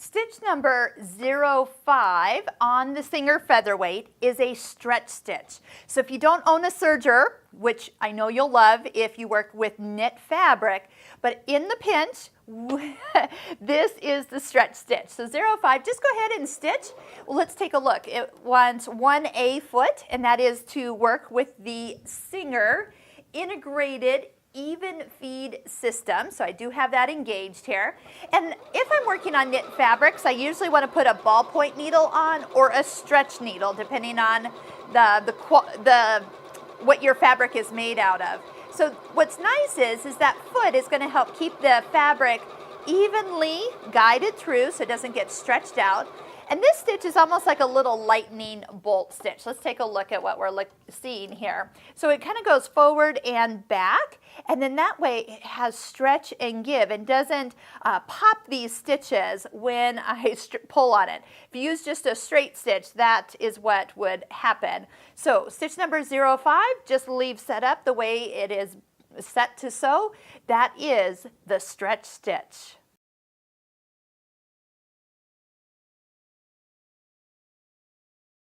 Stitch number 05 on the Singer Featherweight is a stretch stitch. So if you don't own a serger, which I know you'll love if you work with knit fabric, but in the pinch, this is the stretch stitch. So 05, just go ahead and stitch. Well, let's take a look. It wants 1A foot, and that is to work with the Singer integrated even feed system. So I do have that engaged here. And if I'm working on knit fabrics, I usually want to put a ballpoint needle on or a stretch needle, depending on what your fabric is made out of. So what's nice is that foot is going to help keep the fabric evenly guided through so it doesn't get stretched out. And this stitch is almost like a little lightning bolt stitch. Let's take a look at what we're seeing here. So it kind of goes forward and back, and then that way it has stretch and give and doesn't pop these stitches when I pull on it. If you use just a straight stitch, that is what would happen. So stitch number 05, just leave set up the way it is set to sew. That is the stretch stitch.